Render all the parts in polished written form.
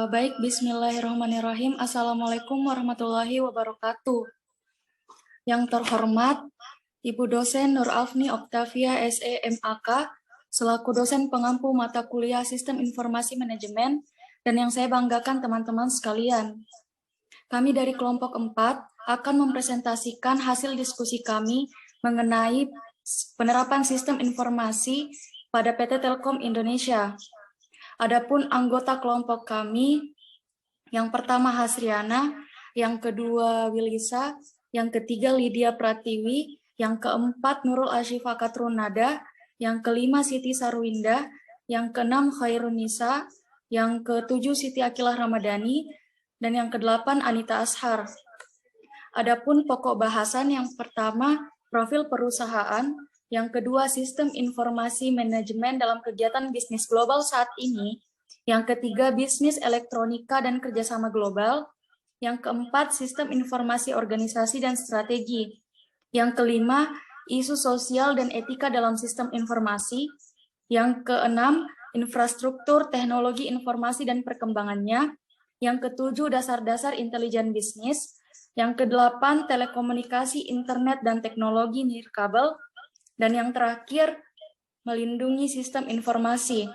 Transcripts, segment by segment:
Baik, bismillahirrahmanirrahim. Assalamualaikum warahmatullahi wabarakatuh. Yang terhormat, Ibu dosen Nur Afni Oktavia SE MAK, selaku dosen pengampu mata kuliah Sistem Informasi Manajemen, dan yang saya banggakan teman-teman sekalian. Kami dari kelompok 4 akan mempresentasikan hasil diskusi kami mengenai penerapan sistem informasi pada PT Telkom Indonesia. Adapun anggota kelompok kami, yang pertama Hasriana, yang kedua Wilisa, yang ketiga Lydia Pratiwi, yang keempat Nurul Ashifa Katrunada, yang kelima Siti Sarwinda, yang keenam Khairunisa, yang ketujuh Siti Akilah Ramadhani, dan yang kedelapan Anita Ashar. Adapun pokok bahasan yang pertama profil perusahaan, yang kedua sistem informasi manajemen dalam kegiatan bisnis global saat ini, yang ketiga bisnis elektronika dan kerjasama global, yang keempat sistem informasi organisasi dan strategi, yang kelima isu sosial dan etika dalam sistem informasi, yang keenam infrastruktur teknologi informasi dan perkembangannya, yang ketujuh dasar-dasar intelijen bisnis, yang kedelapan telekomunikasi, internet, dan teknologi nirkabel, dan yang terakhir melindungi sistem informasi.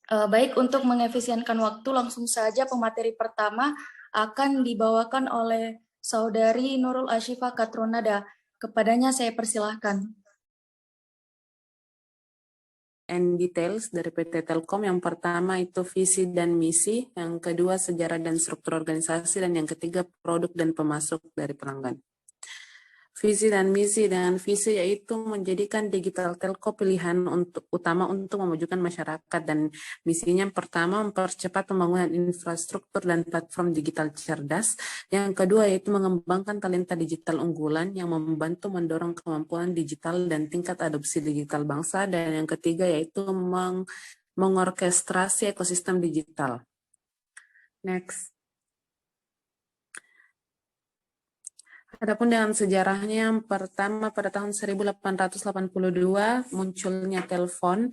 Baik, untuk mengefisienkan waktu, langsung saja pemateri pertama akan dibawakan oleh Saudari Nurul Ashifa Katrunada. Kepadanya saya persilahkan. And details dari PT Telkom. Yang pertama itu visi dan misi, yang kedua sejarah dan struktur organisasi, dan yang ketiga produk dan pemasok dari pelanggan. Visi dan misi. Dengan visi yaitu menjadikan digital telco pilihan utama untuk memajukan masyarakat, dan misinya yang pertama mempercepat pembangunan infrastruktur dan platform digital cerdas. Yang kedua yaitu mengembangkan talenta digital unggulan yang membantu mendorong kemampuan digital dan tingkat adopsi digital bangsa, dan yang ketiga yaitu mengorkestrasi ekosistem digital. Next. Adapun dengan sejarahnya, yang pertama pada tahun 1882 munculnya telepon,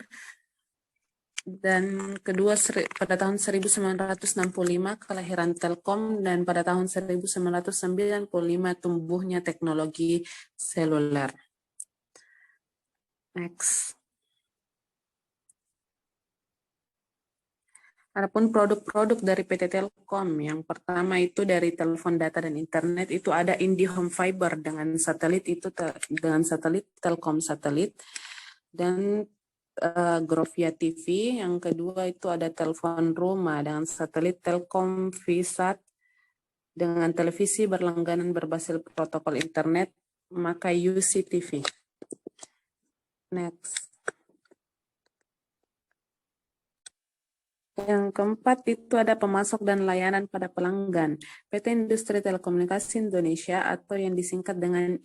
dan kedua pada tahun 1965 kelahiran Telkom, dan pada tahun 1995 tumbuhnya teknologi seluler. Next. Adapun produk-produk dari PT Telkom, yang pertama itu dari telepon data dan internet itu ada IndiHome Fiber dengan satelit, itu dengan satelit Telkom satelit, dan Grovia TV. Yang kedua itu ada telepon rumah dengan satelit Telkom Visat, dengan televisi berlangganan berbasis protokol internet maka UCTV. Next. Yang keempat itu ada pemasok dan layanan pada pelanggan. PT Industri Telekomunikasi Indonesia atau yang disingkat dengan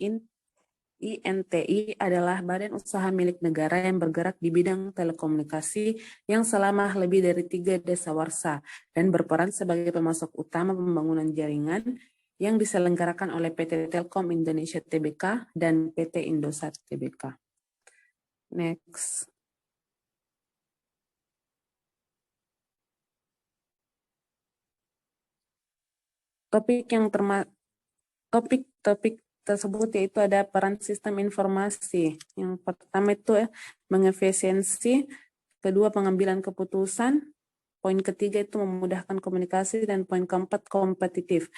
INTI adalah badan usaha milik negara yang bergerak di bidang telekomunikasi yang selama lebih dari 3 dasawarsa dan berperan sebagai pemasok utama pembangunan jaringan yang diselenggarakan oleh PT Telkom Indonesia Tbk dan PT Indosat Tbk. Next. Topik tersebut yaitu ada peran sistem informasi. Yang pertama itu mengefisiensi, kedua pengambilan keputusan, poin ketiga itu memudahkan komunikasi, dan poin keempat kompetitif.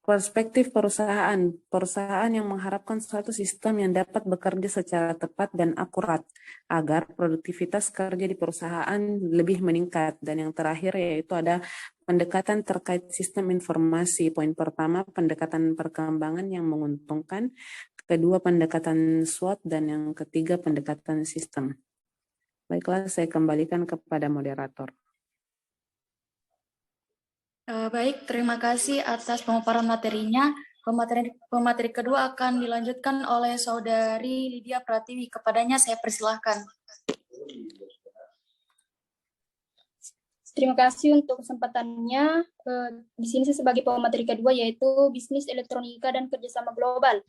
Perspektif perusahaan yang mengharapkan suatu sistem yang dapat bekerja secara tepat dan akurat agar produktivitas kerja di perusahaan lebih meningkat. Dan yang terakhir yaitu ada pendekatan terkait sistem informasi. Poin pertama pendekatan perkembangan yang menguntungkan, kedua pendekatan SWOT, dan yang ketiga pendekatan sistem. Baiklah, saya kembalikan kepada moderator. Baik, terima kasih atas pemaparan materinya. Pemateri kedua akan dilanjutkan oleh Saudari Lydia Pratiwi. Kepadanya saya persilahkan. Terima kasih untuk kesempatannya. Di sini saya sebagai pemateri kedua yaitu bisnis elektronika dan kerjasama global.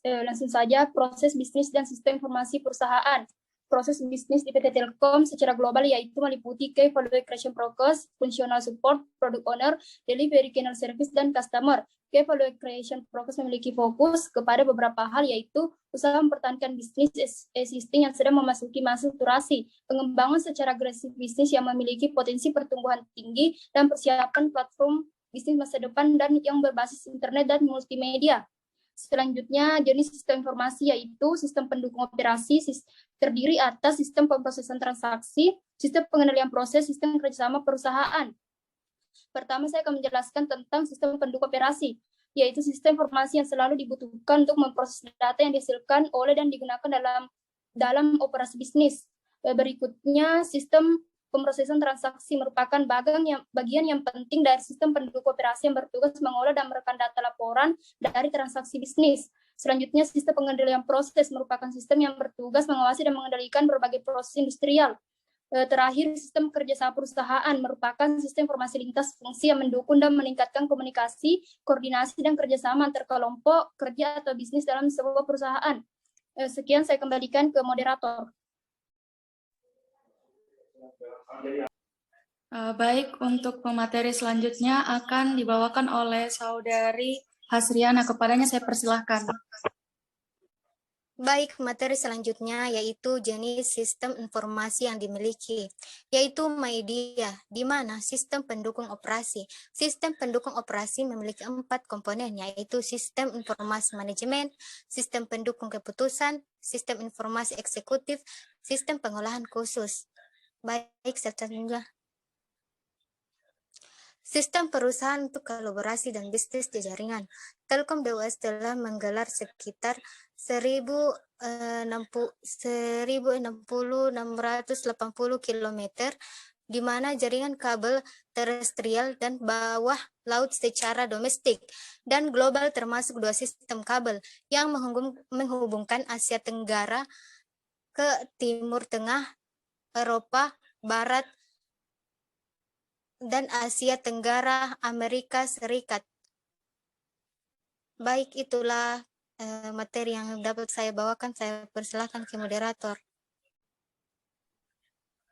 Langsung saja, proses bisnis dan sistem informasi perusahaan. proses bisnis di PT Telkom secara global, yaitu meliputi key value creation process, functional support, product owner, delivery channel service, dan customer. Key value creation process memiliki fokus kepada beberapa hal, yaitu usaha mempertahankan bisnis existing yang sedang memasuki masa saturasi, pengembangan secara agresif bisnis yang memiliki potensi pertumbuhan tinggi, dan persiapan platform bisnis masa depan dan yang berbasis internet dan multimedia. Selanjutnya, jenis sistem informasi yaitu sistem pendukung operasi, terdiri atas sistem pemrosesan transaksi, sistem pengendalian proses, sistem kerjasama perusahaan. Pertama, saya akan menjelaskan tentang sistem pendukung operasi, yaitu sistem informasi yang selalu dibutuhkan untuk memproses data yang dihasilkan oleh dan digunakan dalam operasi bisnis. Berikutnya, sistem pemrosesan transaksi merupakan bagian yang penting dari sistem pendukung operasi yang bertugas mengolah dan merekam data laporan dari transaksi bisnis. Selanjutnya, sistem pengendalian proses merupakan sistem yang bertugas mengawasi dan mengendalikan berbagai proses industrial. Terakhir, sistem kerjasama perusahaan merupakan sistem informasi lintas fungsi yang mendukung dan meningkatkan komunikasi, koordinasi, dan kerjasama antar kelompok kerja atau bisnis dalam sebuah perusahaan. Sekian, saya kembalikan ke moderator. Baik, untuk pemateri selanjutnya akan dibawakan oleh Saudari Hasriana. Kepadanya saya persilahkan. Baik, materi selanjutnya yaitu jenis sistem informasi yang dimiliki, yaitu media, di mana sistem pendukung operasi. Sistem pendukung operasi memiliki 4 komponen, yaitu sistem informasi manajemen, sistem pendukung keputusan, sistem informasi eksekutif, sistem pengolahan khusus. Baik, selanjutnya. Sistem perusahaan untuk kolaborasi dan bisnis di jaringan. Telkom DWS telah menggelar sekitar 1.680 km, di mana jaringan kabel terestrial dan bawah laut secara domestik dan global, termasuk 2 sistem kabel yang menghubungkan Asia Tenggara ke Timur Tengah, Eropa Barat, dan Asia Tenggara, Amerika Serikat. Baik, itulah materi yang dapat saya bawakan. Saya persilahkan ke moderator.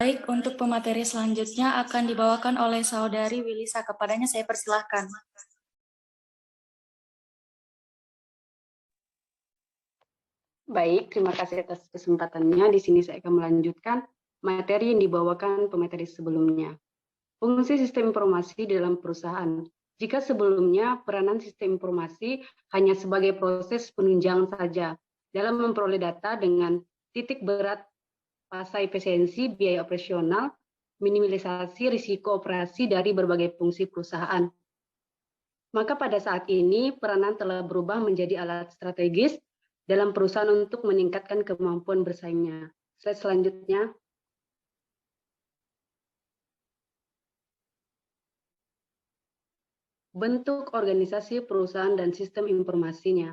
Baik, untuk pemateri selanjutnya akan dibawakan oleh Saudari Wilisa. Kepadanya saya persilahkan. Baik, terima kasih atas kesempatannya. Di sini saya akan melanjutkan materi yang dibawakan pemateri sebelumnya. Fungsi sistem informasi dalam perusahaan. Jika sebelumnya peranan sistem informasi hanya sebagai proses penunjang saja dalam memperoleh data dengan titik berat pasai efisiensi biaya operasional, minimalisasi risiko operasi dari berbagai fungsi perusahaan. Maka pada saat ini peranan telah berubah menjadi alat strategis dalam perusahaan untuk meningkatkan kemampuan bersaingnya. Slide selanjutnya. Bentuk organisasi perusahaan dan sistem informasinya.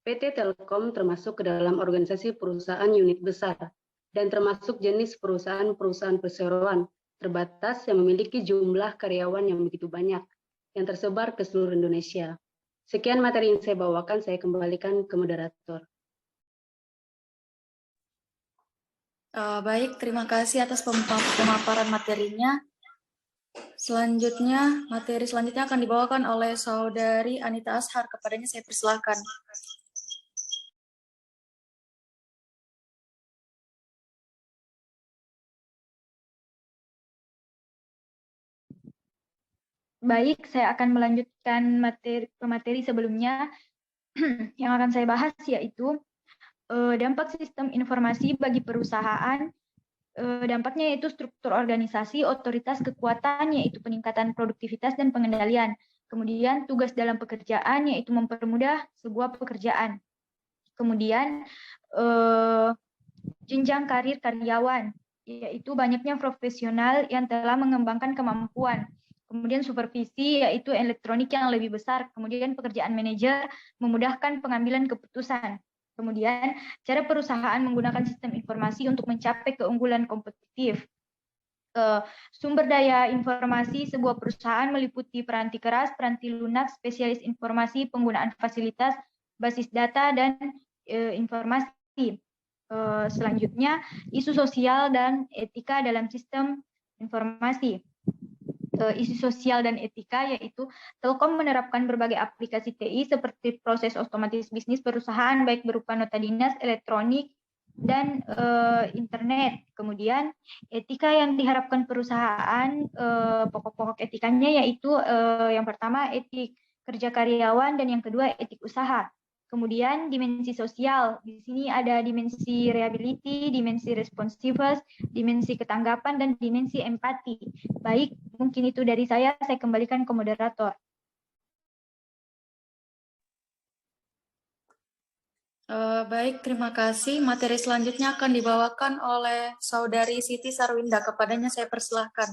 PT Telkom termasuk ke dalam organisasi perusahaan unit besar dan termasuk jenis perusahaan-perusahaan perseroan terbatas yang memiliki jumlah karyawan yang begitu banyak yang tersebar ke seluruh Indonesia. Sekian materi yang saya bawakan, saya kembalikan ke moderator. Baik, terima kasih atas pemaparan materinya. Selanjutnya, materi selanjutnya akan dibawakan oleh Saudari Anita Ashar. Kepadanya saya persilahkan. Baik, saya akan melanjutkan materi sebelumnya. Yang akan saya bahas yaitu dampak sistem informasi bagi perusahaan. Dampaknya yaitu struktur organisasi, otoritas, kekuatan, yaitu peningkatan produktivitas dan pengendalian. Kemudian tugas dalam pekerjaan, yaitu mempermudah sebuah pekerjaan. Kemudian jenjang karir karyawan, yaitu banyaknya profesional yang telah mengembangkan kemampuan. Kemudian supervisi, yaitu elektronik yang lebih besar. Kemudian pekerjaan manajer memudahkan pengambilan keputusan. Kemudian cara perusahaan menggunakan sistem informasi untuk mencapai keunggulan kompetitif. Sumber daya informasi sebuah perusahaan meliputi peranti keras, peranti lunak, spesialis informasi, penggunaan fasilitas, basis data, dan informasi. Selanjutnya, isu sosial dan etika dalam sistem informasi. Isu sosial dan etika yaitu Telkom menerapkan berbagai aplikasi TI seperti proses otomatis bisnis perusahaan baik berupa nota dinas, elektronik, dan internet. Kemudian etika yang diharapkan perusahaan, pokok-pokok etikanya yaitu yang pertama etik kerja karyawan dan yang kedua etik usaha. Kemudian dimensi sosial, di sini ada dimensi reliability, dimensi responsiveness, dimensi ketanggapan, dan dimensi empati. Baik, mungkin itu dari saya kembalikan ke moderator. Baik, terima kasih. Materi selanjutnya akan dibawakan oleh Saudari Siti Sarwinda. Kepadanya saya persilahkan.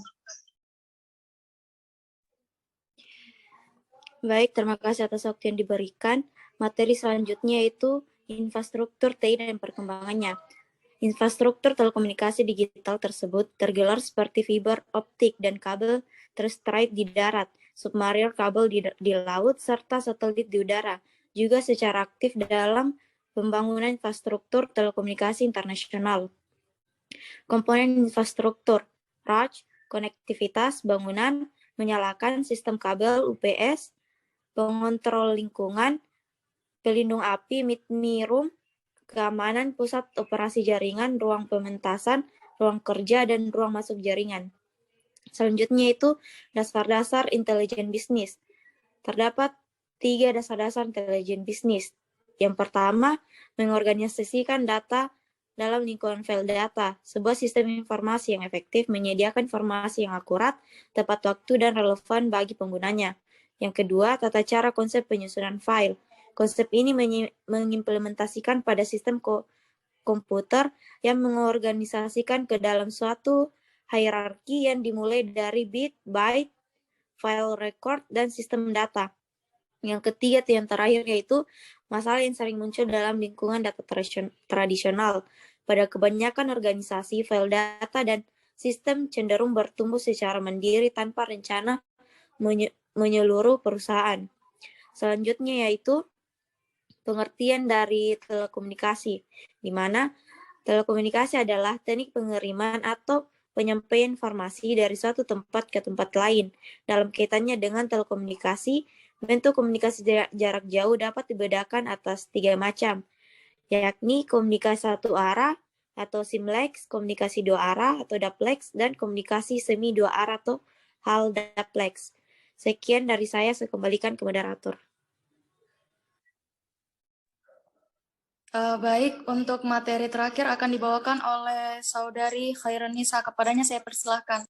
Baik, terima kasih atas waktu yang diberikan. Materi selanjutnya yaitu infrastruktur TI dan perkembangannya. Infrastruktur telekomunikasi digital tersebut tergelar seperti fiber optik dan kabel terstrike di darat, submariner kabel di laut, serta satelit di udara, juga secara aktif dalam pembangunan infrastruktur telekomunikasi internasional. Komponen infrastruktur, RAJ, konektivitas, bangunan, menyalakan sistem kabel UPS, pengontrol lingkungan, pelindung api, meet-me room, keamanan, pusat operasi jaringan, ruang pementasan, ruang kerja, dan ruang masuk jaringan. Selanjutnya itu dasar-dasar intelijen bisnis. Terdapat 3 dasar-dasar intelijen bisnis. Yang pertama, mengorganisasikan data dalam lingkungan file data. Sebuah sistem informasi yang efektif menyediakan informasi yang akurat, tepat waktu, dan relevan bagi penggunanya. Yang kedua, tata cara konsep penyusunan file. Konsep ini mengimplementasikan pada sistem komputer yang mengorganisasikan ke dalam suatu hierarki yang dimulai dari bit, byte, file record, dan sistem data. Yang ketiga yang terakhir yaitu masalah yang sering muncul dalam lingkungan data tradisional. Pada kebanyakan organisasi, file data dan sistem cenderung bertumbuh secara mandiri tanpa rencana menyeluruh perusahaan. Selanjutnya yaitu pengertian dari telekomunikasi, di mana telekomunikasi adalah teknik pengiriman atau penyampaian informasi dari suatu tempat ke tempat lain. Dalam kaitannya dengan telekomunikasi, bentuk komunikasi jarak jauh dapat dibedakan atas 3 macam, yakni komunikasi satu arah atau simplex, komunikasi 2 arah atau duplex, dan komunikasi semi 2 arah atau hal duplex. Sekian dari saya kembalikan ke moderator. Baik, untuk materi terakhir akan dibawakan oleh Saudari Khairunisa. Kepadanya saya persilahkan.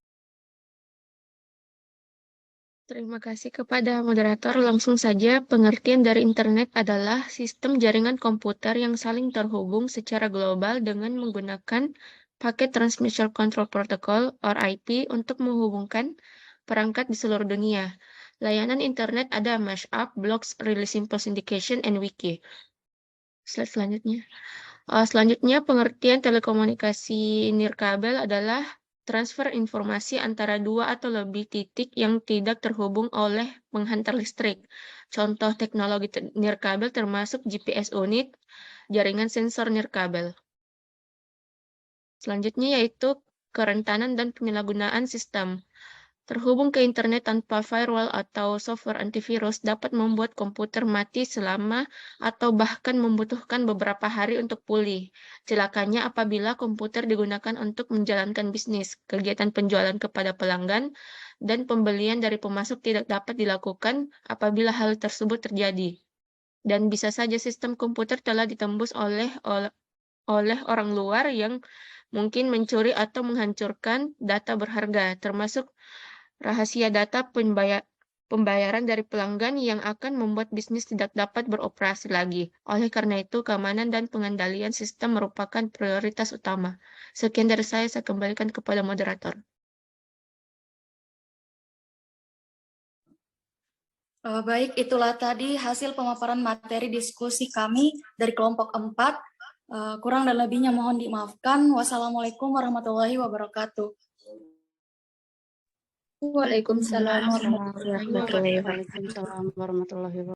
Terima kasih kepada moderator. Langsung saja, pengertian dari internet adalah sistem jaringan komputer yang saling terhubung secara global dengan menggunakan paket Transmission Control Protocol or IP untuk menghubungkan perangkat di seluruh dunia. Layanan internet ada mashup, blocks, really simple syndication, and wiki. Slide selanjutnya. Selanjutnya, pengertian telekomunikasi nirkabel adalah transfer informasi antara 2 atau lebih titik yang tidak terhubung oleh penghantar listrik. Contoh teknologi nirkabel termasuk GPS unit, jaringan sensor nirkabel. Selanjutnya yaitu kerentanan dan penyalahgunaan sistem. Terhubung ke internet tanpa firewall atau software antivirus dapat membuat komputer mati selama atau bahkan membutuhkan beberapa hari untuk pulih. Celakanya apabila komputer digunakan untuk menjalankan bisnis, kegiatan penjualan kepada pelanggan, dan pembelian dari pemasok tidak dapat dilakukan apabila hal tersebut terjadi. Dan bisa saja sistem komputer telah ditembus oleh orang luar yang mungkin mencuri atau menghancurkan data berharga, termasuk rahasia data pembayaran dari pelanggan yang akan membuat bisnis tidak dapat beroperasi lagi. Oleh karena itu, keamanan dan pengendalian sistem merupakan prioritas utama. Sekian dari saya kembalikan kepada moderator. Baik, itulah tadi hasil pemaparan materi diskusi kami dari kelompok 4. Kurang dan lebihnya mohon dimaafkan. Wassalamualaikum warahmatullahi wabarakatuh. Waalaikumsalam warahmatullahi wabarakatuh. Waalaikumsalam warahmatullahi wabarakatuh.